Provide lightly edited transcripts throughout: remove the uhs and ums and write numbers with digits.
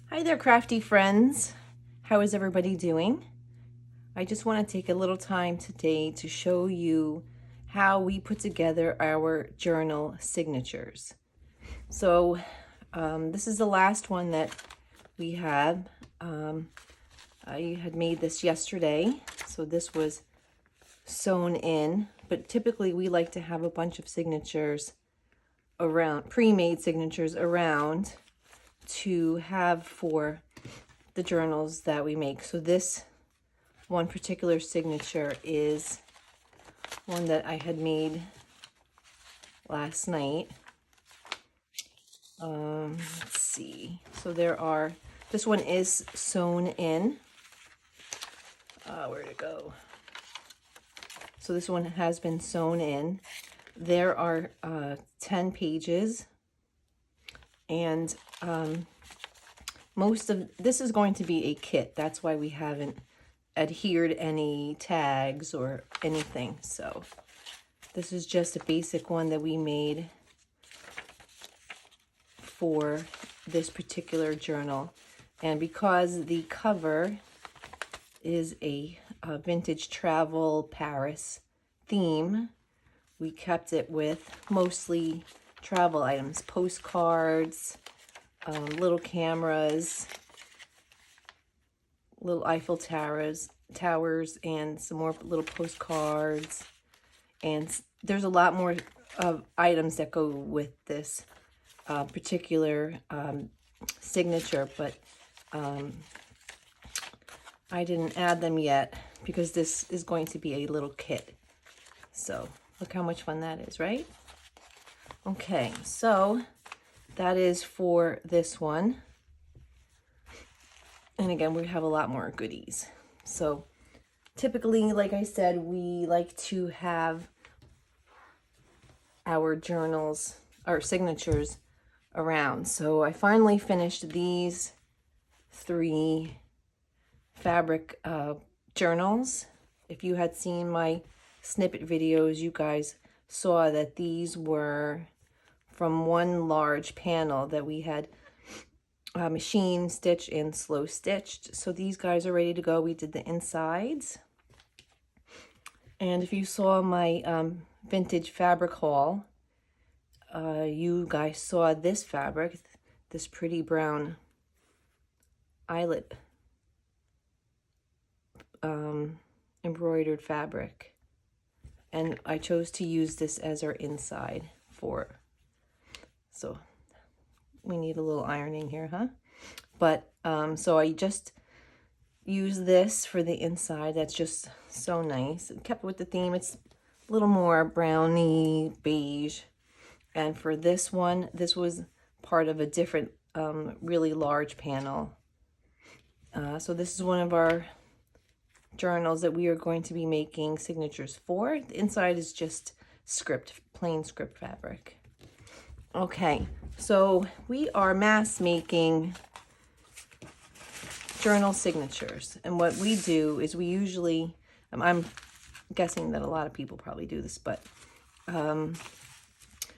Hi there, crafty friends. How is everybody doing? I just want to take a little time today to show you how we put together our journal signatures. So this is the last one that we have. I had made this yesterday, so this was sewn in, but typically we like to have a bunch of signatures around, pre-made signatures around to have for the journals that we make. So this one particular signature is one that I had made last night. Let's see. So this one is sewn in. Where'd it go? So this one has been sewn in. There are 10 pages, and most of this is going to be a kit. That's why we haven't adhered any tags or anything. So this is just a basic one that we made for this particular journal. And because the cover is a vintage travel Paris theme, we kept it with mostly travel items, postcards, little cameras, little Eiffel towers, and some more little postcards. And there's a lot more items that go with this particular signature, but I didn't add them yet because this is going to be a little kit. So look how much fun that is, right? Okay, so that is for this one. And again, we have a lot more goodies. So typically, like I said, we like to have our journals, our signatures around. So I finally finished these 3 fabric journals. If you had seen my snippet videos, you guys saw that these were from one large panel that we had machine stitched and slow stitched. So these guys are ready to go. We did the insides. And if you saw my vintage fabric haul, you guys saw this fabric, this pretty brown eyelet embroidered fabric. And I chose to use this as our inside for, so we need a little ironing here, huh? But so I just use this for the inside. That's just so nice. It kept with the theme. It's a little more browny beige. And for this one, this was part of a different really large panel. So this is one of our journals that we are going to be making signatures for. The inside is just script, plain script fabric. Okay, so we are mass making journal signatures. And what we do is we usually, I'm guessing that a lot of people probably do this, but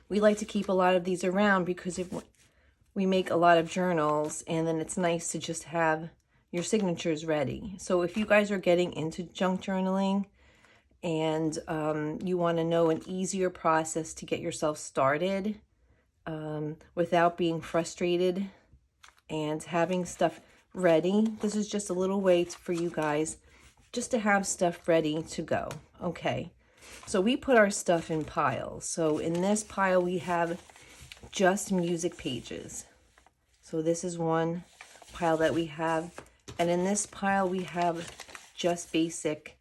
we like to keep a lot of these around because if we make a lot of journals, and then it's nice to just have your signatures ready. So if you guys are getting into junk journaling and you want to know an easier process to get yourself started without being frustrated and having stuff ready, this is just a little way for you guys just to have stuff ready to go. Okay, so we put our stuff in piles. So in this pile we have just music pages. So this is one pile that we have. And in this pile, we have just basic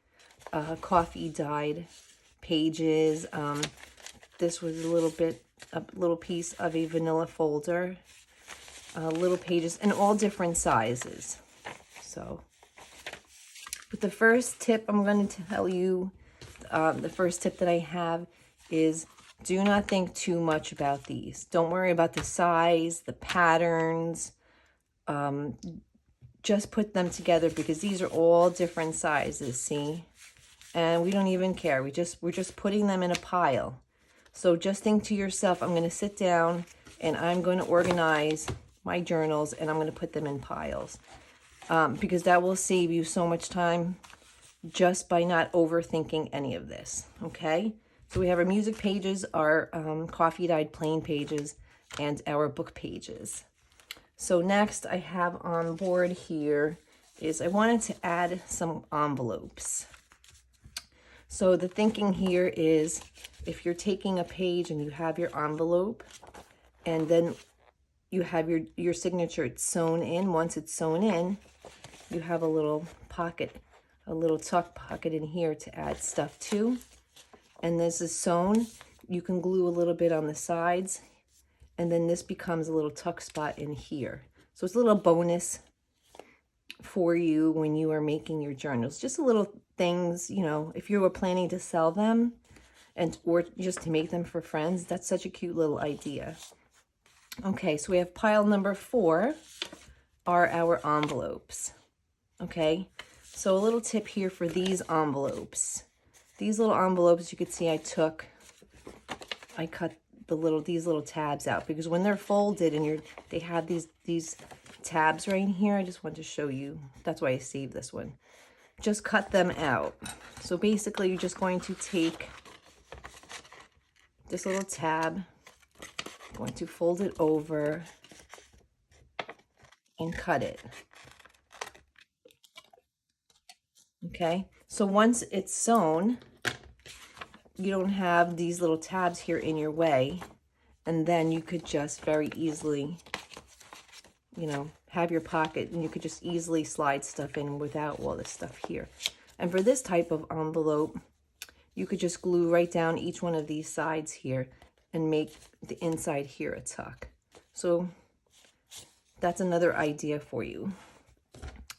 coffee dyed pages. This was a little piece of a vanilla folder, little pages in all different sizes. So, but the first tip I'm going to tell you, the first tip that I have is do not think too much about these. Don't worry about the size, the patterns. Just put them together because these are all different sizes, see? And we don't even care. We're just putting them in a pile. So just think to yourself, I'm going to sit down and I'm going to organize my journals, and I'm going to put them in piles. Because that will save you so much time just by not overthinking any of this, okay? So we have our music pages, our coffee dyed plain pages, and our book pages. So next I have on board here is I wanted to add some envelopes. So the thinking here is if you're taking a page and you have your envelope and then you have your signature sewn in, once it's sewn in, you have a little pocket, a little tuck pocket in here to add stuff to. And this is sewn. You can glue a little bit on the sides, and then this becomes a little tuck spot in here. So it's a little bonus for you when you are making your journals. Just a little things, you know, if you were planning to sell them or just to make them for friends, that's such a cute little idea. Okay, so we have pile number 4 are our envelopes. Okay, so a little tip here for these envelopes. These little envelopes, you could see I cut these little tabs out because when they're folded and they have these tabs right here. I just want to show you. That's why I saved this one. Just cut them out. So basically, you're just going to take this little tab, going to fold it over and cut it. Okay, so once it's sewn, you don't have these little tabs here in your way, and then you could just very easily, you know, have your pocket, and you could just easily slide stuff in without all this stuff here. And for this type of envelope, you could just glue right down each one of these sides here and make the inside here a tuck. So that's another idea for you.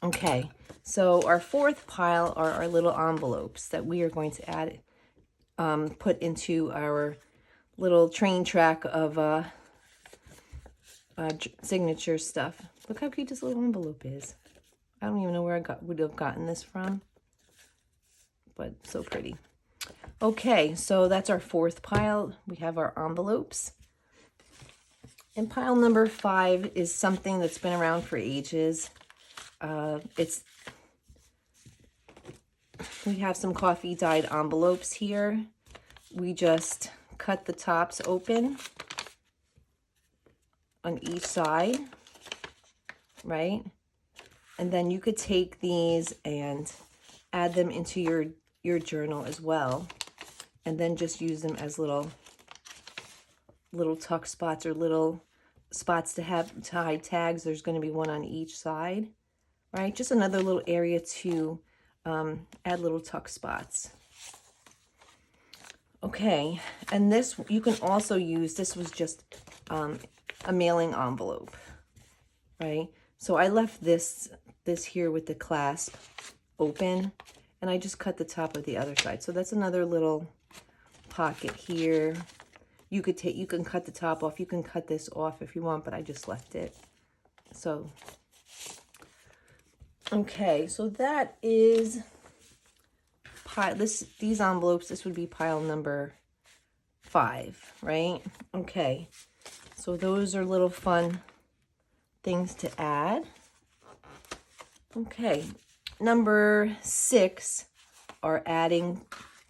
Okay, so our 4th pile are our little envelopes that we are going to add, put into our little train track of signature stuff. Look how cute this little envelope is. I don't even know where I would have gotten this from, but so pretty. Okay, so that's our 4th pile. We have our envelopes. And pile number 5 is something that's been around for ages. We have some coffee dyed envelopes here. We just cut the tops open on each side, right? And then you could take these and add them into your journal as well, and then just use them as little tuck spots or little spots to hide tags. There's going to be one on each side, right? Just another little area to add little tuck spots. Okay, and this you can also use, this was just a mailing envelope, right? So I left this here with the clasp open, and I just cut the top of the other side. So that's another little pocket here. You can cut the top off. You can cut this off if you want, but I just left it. So, okay, so that is these envelopes. This would be pile number 5, right? Okay, so those are little fun things to add. Okay, number 6 are adding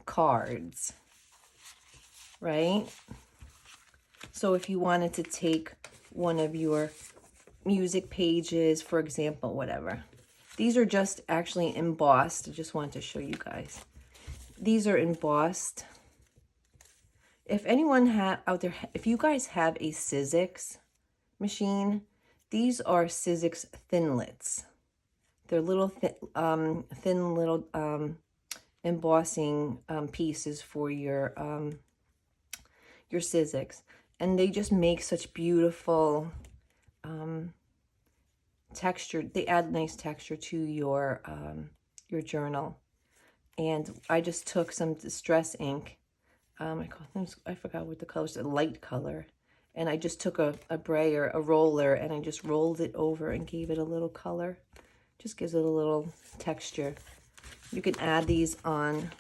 cards, right? So if you wanted to take one of your music pages, for example, whatever. These are just actually embossed. I just wanted to show you guys. These are embossed. If anyone out there, if you guys have a Sizzix machine, these are Sizzix Thinlits. They're little thin little embossing pieces for your Sizzix, and they just make such beautiful texture. They add nice texture to your journal. And I just took some distress ink. I forgot what the color is, a light color. And I just took a brayer, a roller, and I just rolled it over and gave it a little color. Just gives it a little texture. You can add these on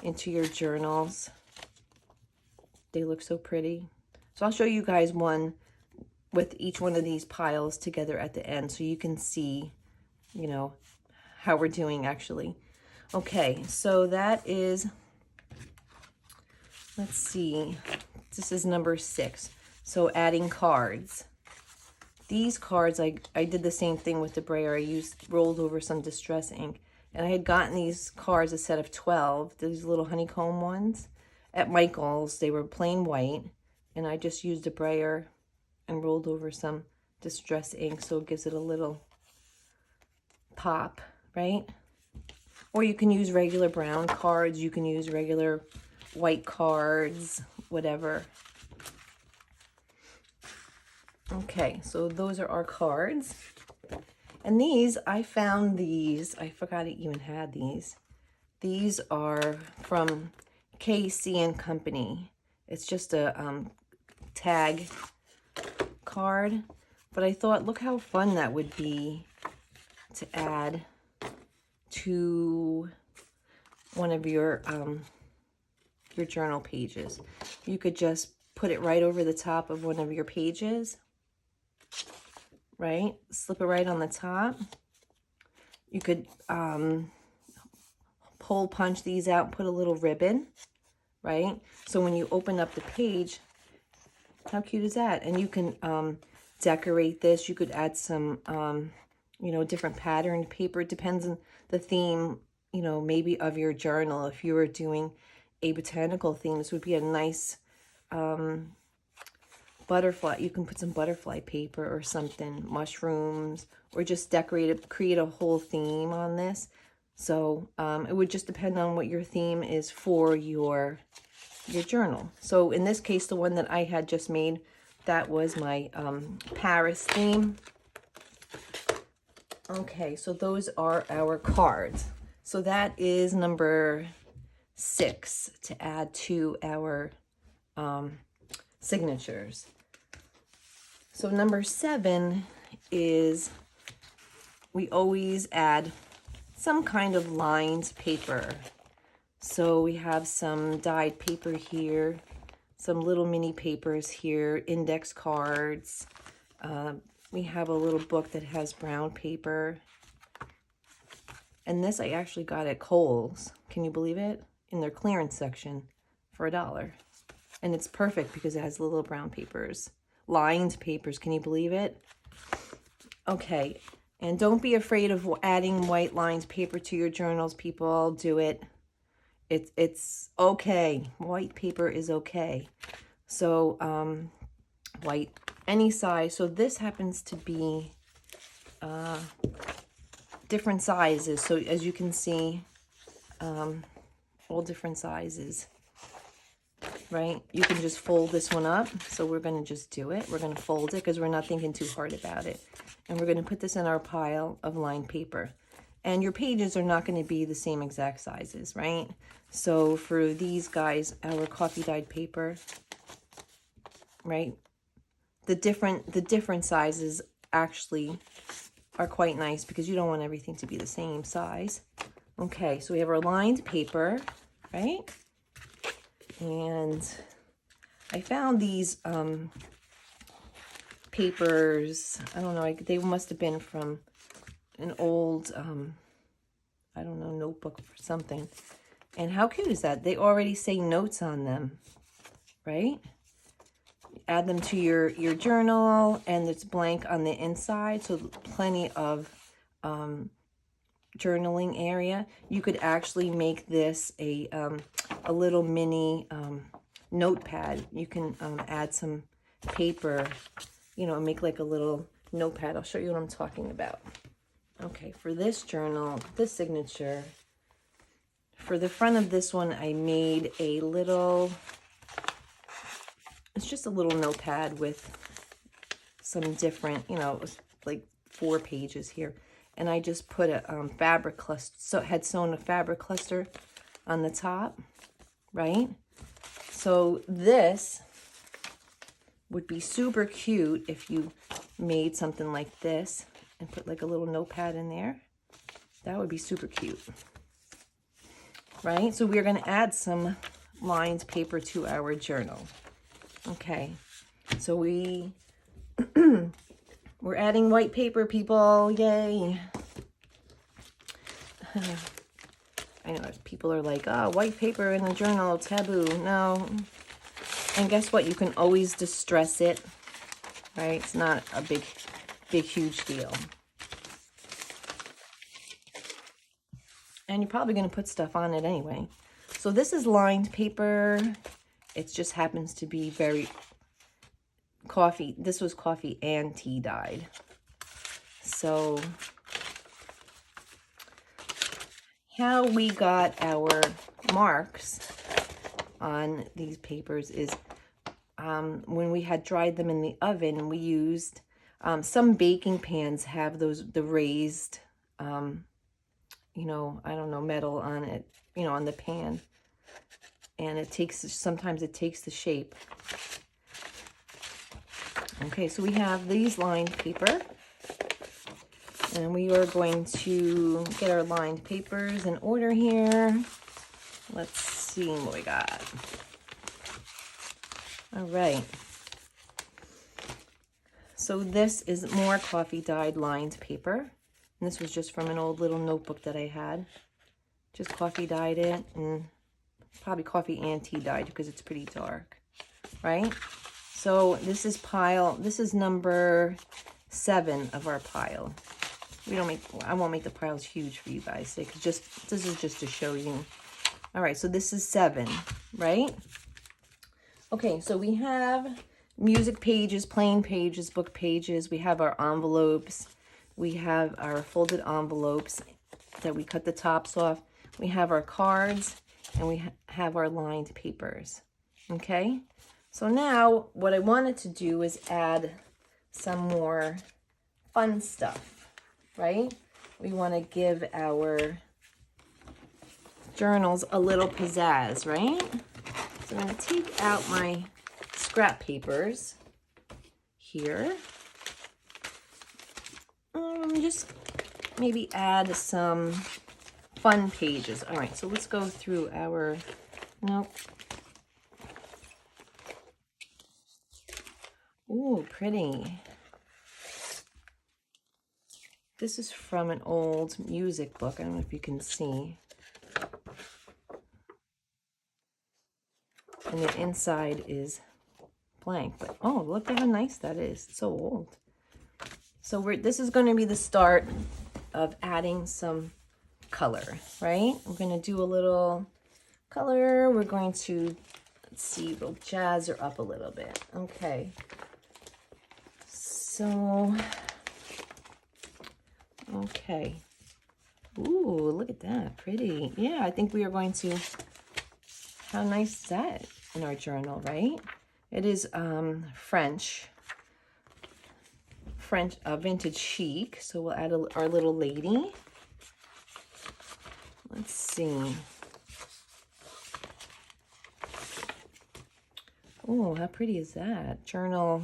into your journals. They look so pretty. So I'll show you guys one with each one of these piles together at the end, so you can see, you know, how we're doing actually. Okay, so that is, let's see, this is number 6. So adding cards. These cards, I did the same thing with the brayer. I rolled over some distress ink. And I had gotten these cards, a set of 12, these little honeycomb ones, at Michael's. They were plain white. And I just used a brayer and rolled over some distress ink so it gives it a little pop, right? Or you can use regular brown cards. You can use regular white cards, whatever. Okay, so those are our cards. And these, I found these. I forgot it even had these. These are from KC and Company. It's just a tag card. But I thought, look how fun that would be to add to one of your journal pages. You could just put it right over the top of one of your pages. Right? Slip it right on the top. You could hole punch these out, put a little ribbon, right? So when you open up the page, how cute is that? And you can decorate this. You could add some, you know, different patterned paper. It depends on the theme, you know, maybe of your journal. If you were doing a botanical theme, this would be a nice butterfly. You can put some butterfly paper or something, mushrooms, or just decorate it, create a whole theme on this. So it would just depend on what your theme is for your journal. So in this case, the one that I had just made, that was my Paris theme. Okay, so those are our cards. So that is number 6 to add to our signatures. So number 7 is we always add some kind of lined paper. So we have some dyed paper here, some little mini papers here, index cards. We have a little book that has brown paper. And this I actually got at Kohl's. Can you believe it? In their clearance section for $1. And it's perfect because it has little brown papers. Lined papers, can you believe it? Okay, and don't be afraid of adding white lined paper to your journals, people. Do it. It's okay. White paper is okay. So white, any size. So this happens to be different sizes. So as you can see, all different sizes. Right? You can just fold this one up. So we're going to just do it. We're going to fold it because we're not thinking too hard about it. And we're going to put this in our pile of lined paper. And your pages are not going to be the same exact sizes, right? So for these guys, our coffee dyed paper, right? The different sizes actually are quite nice because you don't want everything to be the same size. Okay, so we have our lined paper, right? And I found these papers. I don't know, they must have been from an old, I don't know, notebook or something. And how cute is that? They already say notes on them, right? Add them to your journal, and it's blank on the inside, so plenty of journaling area. You could actually make this a little mini notepad. You can add some paper, you know, and make like a little notepad. I'll show you what I'm talking about. Okay, for this journal, this signature, for the front of this one, I made a little, it's just a little notepad with some different, you know, it was like 4 pages here. And I just put a fabric cluster, so had sewn a fabric cluster on the top, right? So this would be super cute if you made something like this and put like a little notepad in there. That would be super cute, right? So we're going to add some lined paper to our journal. Okay, so we We're adding white paper, people. Yay. I know people are like, oh, white paper in a journal, taboo. No. And guess what? You can always distress it, right? It's not a big, huge deal. And you're probably going to put stuff on it anyway. So this is lined paper. It just happens to be very coffee. This was coffee and tea dyed. So how we got our marks on these papers is when we had dried them in the oven, we used some baking pans have the raised, you know, I don't know, metal on it, you know, on the pan. And sometimes it takes the shape. Okay, so we have these lined paper. And we are going to get our lined papers in order here. Let's see what we got. All right. So this is more coffee dyed lined paper. And this was just from an old little notebook that I had. Just coffee dyed it, and probably coffee and tea dyed because it's pretty dark, right? So this is number 7 of our pile. I won't make the piles huge for you guys. This is just to show you. All right, so this is 7, right? Okay, so we have music pages, plain pages, book pages. We have our envelopes. We have our folded envelopes that we cut the tops off. We have our cards, and we have our lined papers. Okay, so now what I wanted to do is add some more fun stuff, right? We want to give our journals a little pizzazz, right? So I'm going to take out my scrap papers here. Just maybe add some fun pages. All right, so let's go through our, nope. Ooh, pretty. This is from an old music book. I don't know if you can see. And the inside is blank, but oh, look at how nice that is. It's so old. So this is going to be the start of adding some color, right? We're going to do a little color. We're going to, let's see, we'll jazz her up a little bit. Okay. So, okay. Ooh, look at that. Pretty. Yeah, I think we are going to, how nice is that in our journal, right? It is French vintage chic. So we'll add our little lady. Let's see. Oh, how pretty is that? Journal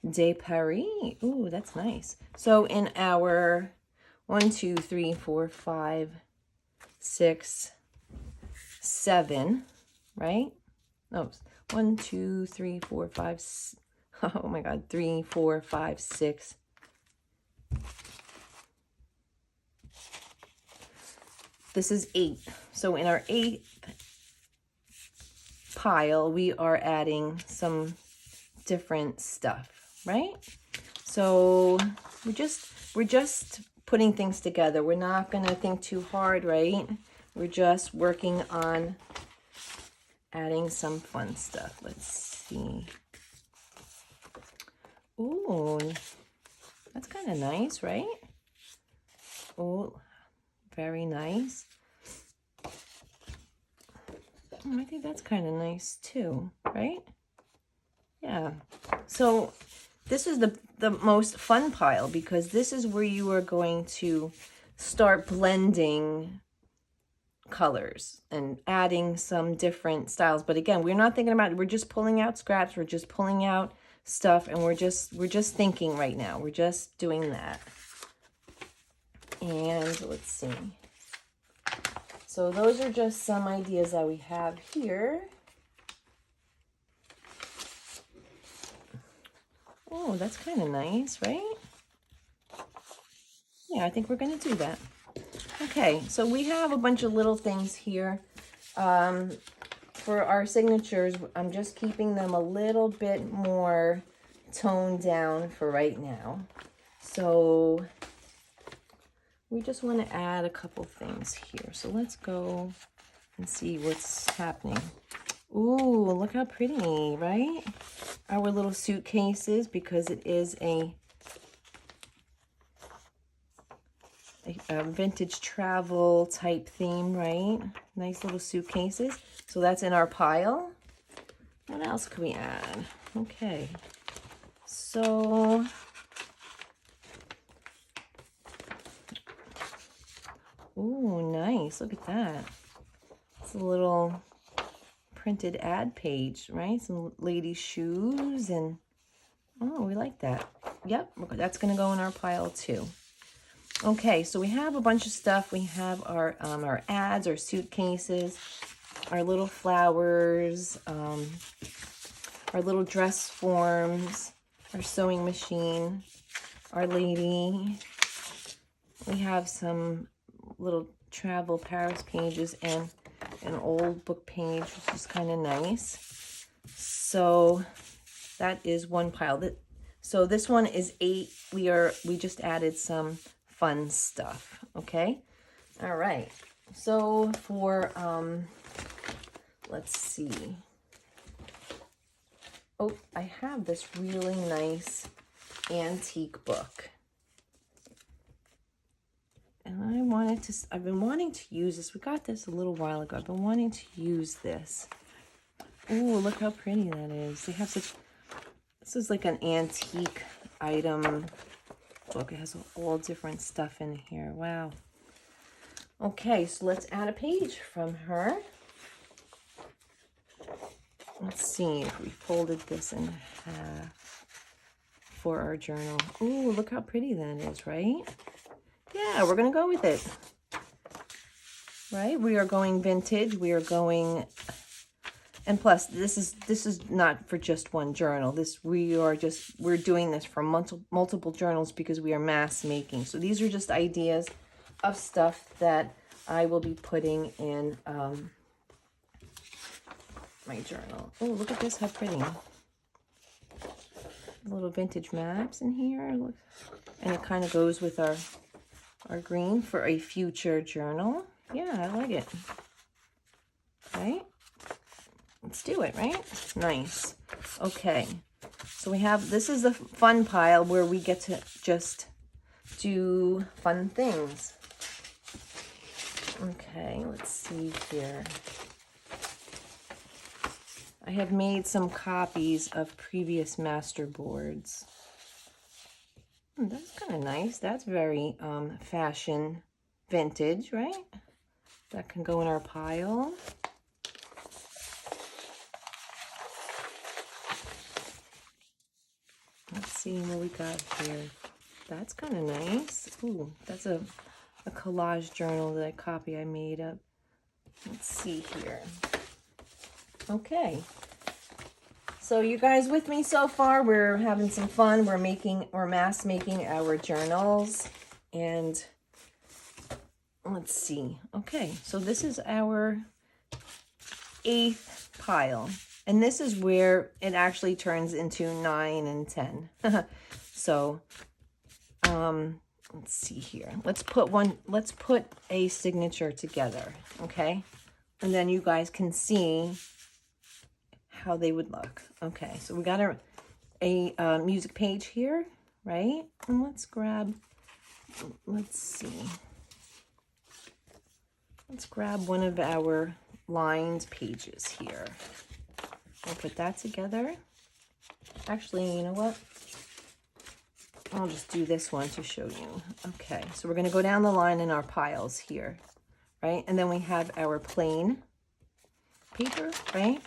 de Paris. Ooh, that's nice. So in our 1, 2, 3, 4, 5, 6, 7, right? No, 1, 2, 3, 4, 5, oh my God, 3, 4, 5, 6. This is 8. So in our 8th pile, we are adding some different stuff, right? So we're just putting things together. We're not going to think too hard, right? We're just working on adding some fun stuff. Let's see. Ooh, that's kind of nice, right? Oh, very nice. I think that's kind of nice too, right? Yeah. So this is the most fun pile because this is where you are going to start blending colors and adding some different styles. But again, we're not thinking about it. We're just pulling out scraps. We're just pulling out stuff, and we're just thinking right now. We're just doing that. And let's see. So those are just some ideas that we have here. Oh, that's kind of nice, right? Yeah, I think we're going to do that. Okay, so we have a bunch of little things here. For our signatures, I'm just keeping them a little bit more toned down for right now. So we just want to add a couple things here. So let's go and see what's happening. Ooh, look how pretty, right? Our little suitcases, because it is a vintage travel type theme, right? Nice little suitcases. So that's in our pile. What else can we add? Okay. So ooh, nice. Look at that. It's a little printed ad page, right? Some ladies' shoes and oh, we like that. Yep, that's gonna go in our pile too. Okay, so we have a bunch of stuff. We have our ads, our suitcases, our little flowers, our little dress forms, our sewing machine, our lady. We have some little travel Paris pages and an old book page, which is kind of nice. So that is one pile. So this one is 8. We just added some fun stuff. Okay. All right. So for let's see. Oh, I have this really nice antique book. And I've been wanting to use this. We got this a little while ago. I've been wanting to use this. Oh, look how pretty that is. They have this is like an antique item book. It has all different stuff in here. Wow. Okay, so let's add a page from her. Let's see if we folded this in half for our journal. Oh, look how pretty that is, right? Yeah, we're going to go with it. Right? We are going vintage. We are going, and plus this is not for just one journal. We're doing this for multiple journals because we are mass making. So these are just ideas of stuff that I will be putting in my journal. Oh, look at this, how pretty. Little vintage maps in here. Look. And it kind of goes with our green for a future journal. Yeah, I like it. Right? Let's do it, right? Nice. Okay. So we have, this is the fun pile where we get to just do fun things. Okay, let's see here. I have made some copies of previous master boards. That's kind of nice. That's very fashion vintage, right? That can go in our pile. Let's see what we got here. That's kind of nice. Ooh, that's a collage journal that I made up. Let's see here. Okay. So you guys with me so far? We're having some fun. We're mass making our journals. And let's see. Okay, so this is our 8th pile. And this is where it actually turns into 9 and 10. So let's see here. Let's put a signature together, okay? And then you guys can see how they would look. Okay, so we got a music page here, right? And let's see. Let's grab one of our lined pages here. We'll put that together. Actually, you know what? I'll just do this one to show you. Okay, so we're going to go down the line in our piles here, right? And then we have our plain paper, right?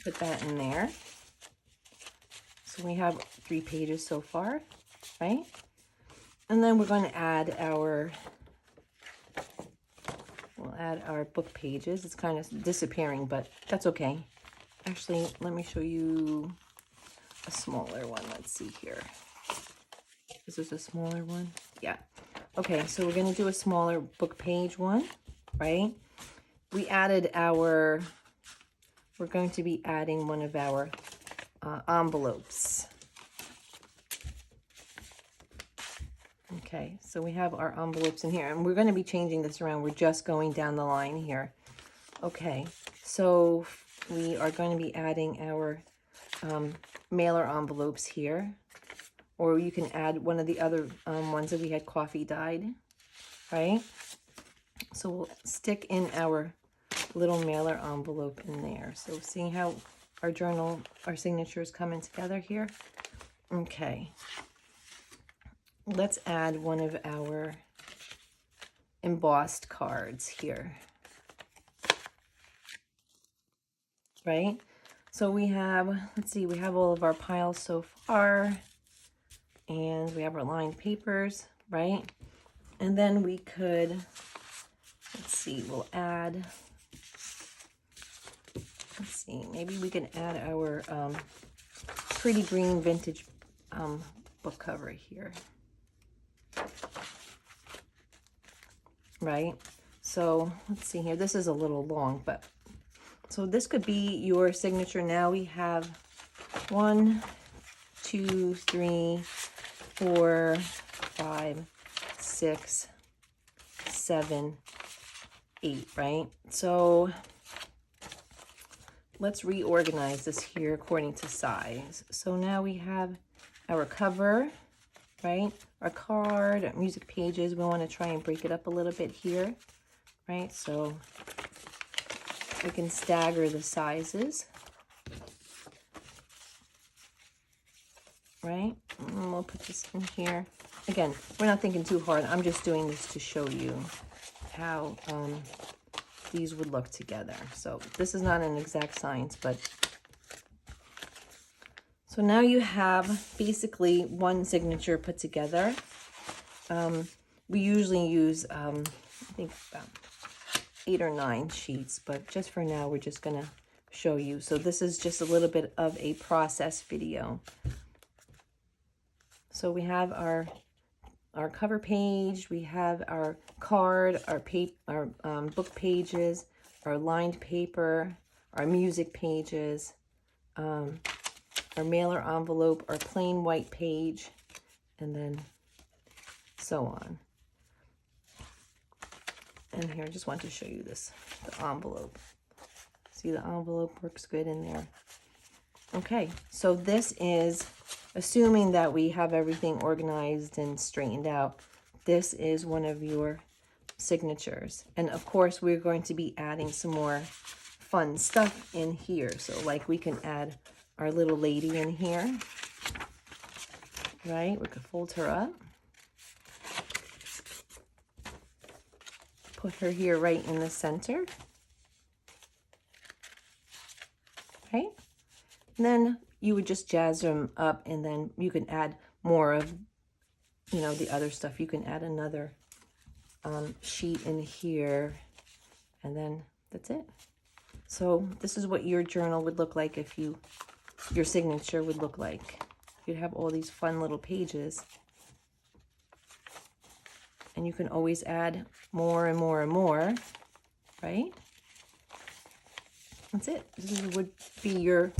Put that in there. So we have 3 pages so far, right? And then we're going to add add our book pages. It's kind of disappearing, but that's okay. Actually, let me show you a smaller one. Let's see here. Is this a smaller one? Yeah. Okay, so we're going to do a smaller book page one, right? We added our, we're going to be adding one of our envelopes. Okay, so we have our envelopes in here, and we're going to be changing this around. We're just going down the line here. Okay, so we are going to be adding our mailer envelopes here, or you can add one of the other ones that we had coffee dyed, right? So we'll stick in our little mailer envelope in there. So seeing how our journal, our signature is coming together here. Okay. Let's add one of our embossed cards here. Right? So we have, let's see, we have all of our piles so far. And we have our lined papers, right? And then we could, let's see, we'll add, let's see, maybe we can add our pretty green vintage book cover here. Right? So let's see here. This is a little long, but so this could be your signature. Now we have 1, 2, 3, 4, 5, 6, 7, 8, right? So let's reorganize this here according to size. So now we have our cover, right? Our card, our music pages. We want to try and break it up a little bit here, right? So we can stagger the sizes, right? And we'll put this in here. Again, we're not thinking too hard. I'm just doing this to show you how these would look together. So this is not an exact science, but so now you have basically one signature put together. We usually use, I think, about 8 or 9 sheets, but just for now, we're just going to show you. So this is just a little bit of a process video. So we have our cover page, we have our card, our book pages, our lined paper, our music pages, our mailer envelope, our plain white page, and then so on. And here, I just want to show you this, the envelope. See, the envelope works good in there. Okay, so this is, assuming that we have everything organized and straightened out, this is one of your signatures. And of course, we're going to be adding some more fun stuff in here. So like we can add our little lady in here, right? We could fold her up. Put her here right in the center, right? And then you would just jazz them up, and then you can add more of, you know, the other stuff. You can add another sheet in here, and then that's it. So this is what your journal would look like if you, your signature would look like. You'd have all these fun little pages. And you can always add more and more and more, right? That's it. This would be your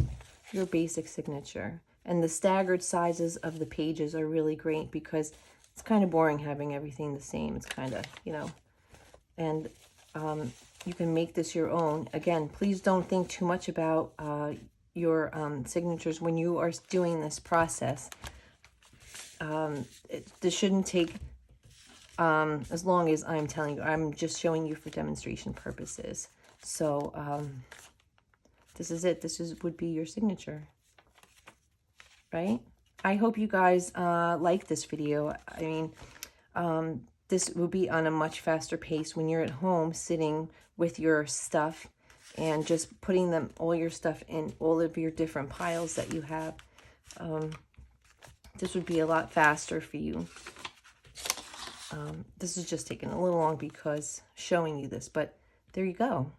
basic signature. And the staggered sizes of the pages are really great because it's kind of boring having everything the same. It's kind of, you know, and you can make this your own. Again, please don't think too much about your signatures when you are doing this process. This shouldn't take as long as I'm telling you. I'm just showing you for demonstration purposes. So this is it. This would be your signature, right? I hope you guys like this video. I mean, this will be on a much faster pace when you're at home sitting with your stuff and just putting them, all your stuff in all of your different piles that you have. This would be a lot faster for you. This is just taking a little long because showing you this, but there you go.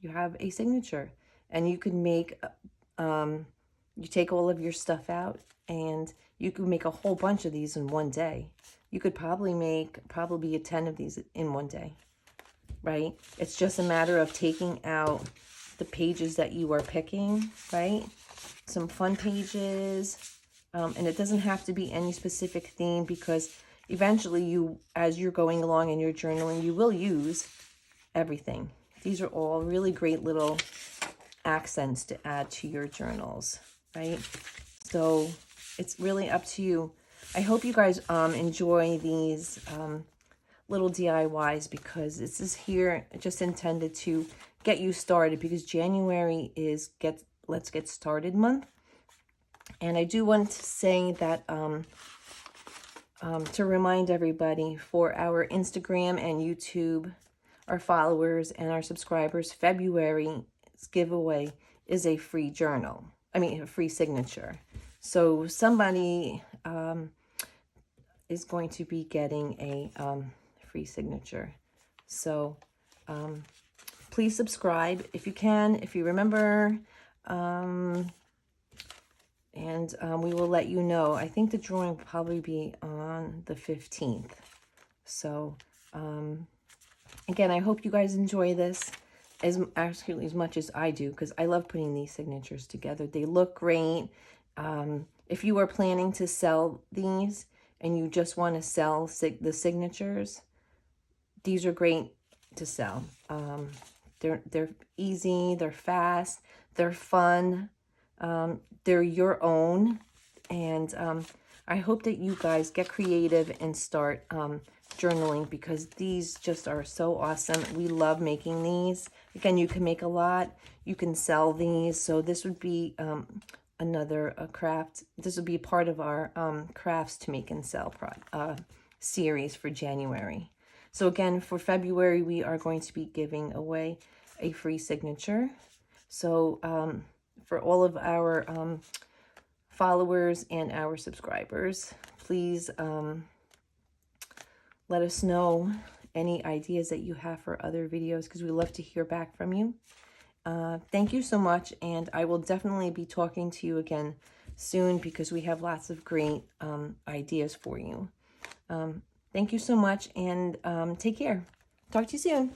You have a signature. And you can make, you take all of your stuff out and you can make a whole bunch of these in one day. You could probably make probably 10 of these in one day, right? It's just a matter of taking out the pages that you are picking, right? Some fun pages. And it doesn't have to be any specific theme, because eventually you, as you're going along in your journaling, you will use everything. These are all really great little accents to add to your journals, right? So it's really up to you. I hope you guys enjoy these little DIYs, because this is here just intended to get you started, because January is let's get started month. And I do want to say that to remind everybody, for our Instagram and YouTube, our followers and our subscribers, February's giveaway is a free journal. I mean, a free signature. So somebody is going to be getting a free signature. So please subscribe if you can, if you remember. And we will let you know. I think the drawing will probably be on the 15th. So, again, I hope you guys enjoy this as much as I do, because I love putting these signatures together. They look great. If you are planning to sell these and you just want to sell the signatures, these are great to sell. They're easy, they're fast, they're fun. They're your own, and I hope that you guys get creative and start journaling, because these just are so awesome. We love making these. Again, you can make a lot. You can sell these. So this would be another craft. This would be part of our crafts to make and sell series for January. So again, for February, we are going to be giving away a free signature. So for all of our followers and our subscribers, please let us know any ideas that you have for other videos, because we love to hear back from you. Thank you so much, and I will definitely be talking to you again soon, because we have lots of great ideas for you. Thank you so much, and take care. Talk to you soon.